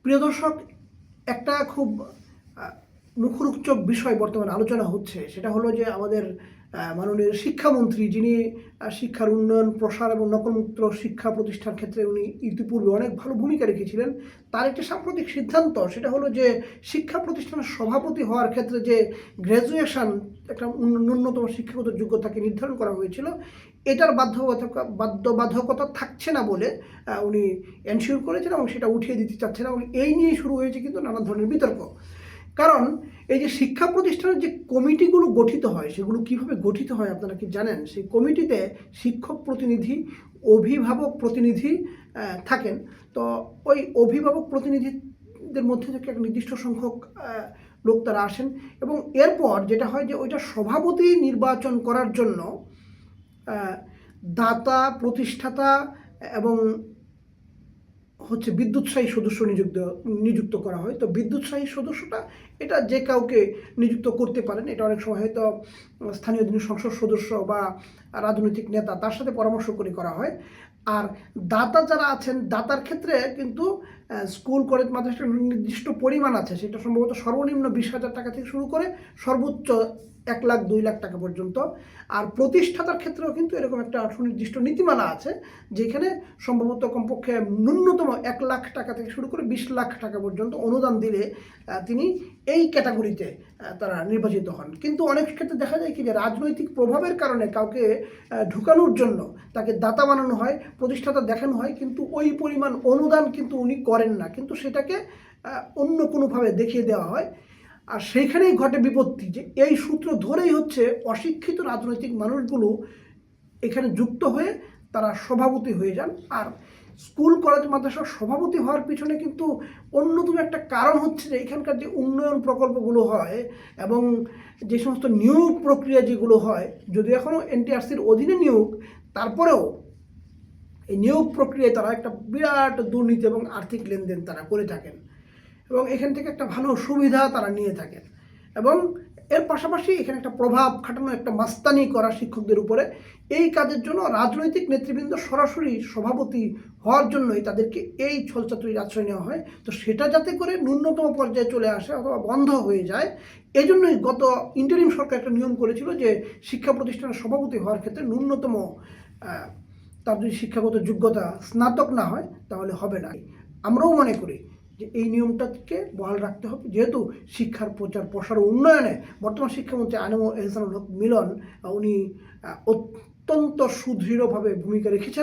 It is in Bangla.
প্রিয় দর্শক, একটা খুব মুখরোচক বিষয় বর্তমানে আলোচনা হচ্ছে, সেটা হলো যে আমাদের মাননীয় শিক্ষামন্ত্রী, যিনি শিক্ষার উন্নয়ন, প্রসার এবং নকলমুক্ত শিক্ষা প্রতিষ্ঠার ক্ষেত্রে উনি ইতিপূর্বে অনেক ভালো ভূমিকা রেখেছিলেন। তার একটি সাম্প্রতিক সিদ্ধান্ত, সেটা হলো যে শিক্ষা প্রতিষ্ঠানের সভাপতি হওয়ার ক্ষেত্রে যে গ্র্যাজুয়েশন, একটা ন্যূনতম শিক্ষাগত যোগ্যতাকে নির্ধারণ করা হয়েছিল, এটার বাধ্যবাধকতা থাকছে না বলে উনি এনশিওর করেছেন এবং সেটা উঠিয়ে দিতে চাচ্ছেন। এবং এই নিয়ে শুরু হয়েছে কিন্তু নানা ধরনের বিতর্ক। কারণ এই যে শিক্ষা প্রতিষ্ঠানের যে কমিটিগুলো গঠিত হয়, সেগুলো কিভাবে গঠিত হয় আপনারা কি জানেন? সেই কমিটিতে শিক্ষক প্রতিনিধি, অভিভাবক প্রতিনিধি থাকেন। তো ওই অভিভাবক প্রতিনিধিদের মধ্যে থেকে এক নির্দিষ্ট সংখ্যক লোক তারা আসেন, এবং এরপর যেটা হয় যে ওইটা সভাপতি নির্বাচন করার জন্য দাতা, প্রতিষ্ঠাতা এবং বিদ্যুৎসাহী সদস্য নিযুক্ত করা হয়। তো বিদ্যুৎসাহী সদস্যটা এটা যে কাউকে নিযুক্ত করতে পারেন। এটা অনেক সময় হয়তো স্থানীয় যিনি সংসদ সদস্য বা রাজনৈতিক নেতা, তার সাথে পরামর্শ করে করা হয়। আর দাতা যারা আছেন, দাতার ক্ষেত্রে কিন্তু স্কুল, কলেজ, মাদ্রাসার নির্দিষ্ট পরিমাণ আছে। সেটা সম্ভবত সর্বনিম্ন 20,000 টাকা থেকে শুরু করে সর্বোচ্চ 1 লাখ 2 লাখ টাকা পর্যন্ত। আর প্রতিষ্ঠাতার ক্ষেত্রেও কিন্তু এরকম একটা সুনির্দিষ্ট নীতিমালা আছে, যেখানে সম্ভবত কমপক্ষে ন্যূনতম 1 লাখ টাকা থেকে শুরু করে 20 লাখ টাকা পর্যন্ত অনুদান দিলে তিনি এই ক্যাটাগরিতে তারা নির্বাচিত হন। কিন্তু অনেক ক্ষেত্রে দেখা যায় কি, যে রাজনৈতিক প্রভাবের কারণে কাউকে ঢুকানোর জন্য তাকে দাতা বানানো হয়, প্রতিষ্ঠাতা দেখানো হয়, কিন্তু ওই পরিমাণ অনুদান কিন্তু উনি করেন না, কিন্তু সেটাকে অন্য কোনোভাবে দেখিয়ে দেওয়া হয়। আর সেইখানেই ঘটে বিপত্তি, যে এই সূত্র ধরেই অশিক্ষিত রাজনৈতিক মানুষগুলো এখানে যুক্ত হয়ে তারা সভাপতি হয়ে যান। আর স্কুল, কলেজ, মাদ্রাসার সভাপতি হওয়ার পিছনে কিন্তু অন্যতম একটা কারণ হচ্ছে যে এখানকার যে উন্নয়ন প্রকল্পগুলো হয় এবং যে সমস্ত নিয়োগ প্রক্রিয়া যেগুলো হয়, যদি এখনও এনটিআরসির অধীনে নিয়োগ, তারপরেও এই নিয়োগ প্রক্রিয়ায় তারা একটা বিরাট দুর্নীতি এবং আর্থিক লেনদেন তারা করে থাকেন, এবং এখান থেকে একটা ভালো সুবিধা তারা নিয়ে থাকেন। এবং এর পাশাপাশি এখানে একটা প্রভাব খাটানো, একটা মাস্তানি করা শিক্ষকদের উপরে। এই কাজের জন্য রাজনৈতিক নেতৃবৃন্দ সরাসরি সভাপতি হওয়ার জন্যই তাদেরকে এই ছলচাতুরির আশ্রয় নেওয়া হয়। তো সেটা যাতে করে ন্যূনতম পর্যায়ে চলে আসে অথবা বন্ধ হয়ে যায়, এই জন্যই গত ইন্টারিম সরকার একটা নিয়ম করেছিল যে শিক্ষা প্রতিষ্ঠানের সভাপতি হওয়ার ক্ষেত্রে ন্যূনতম তার যদি শিক্ষাগত যোগ্যতা স্নাতক না হয় তাহলে হবে না। আমরাও মনে করি যে এই নিয়মটাকে বহাল রাখতে হবে, যেহেতু শিক্ষার প্রচার, প্রসার, উন্নয়নে বর্তমান শিক্ষামন্ত্রী আনোয়ার এহসানুল হক মিলন উনি অত্যন্ত সুদৃঢ়ভাবে ভূমিকা রেখেছেন।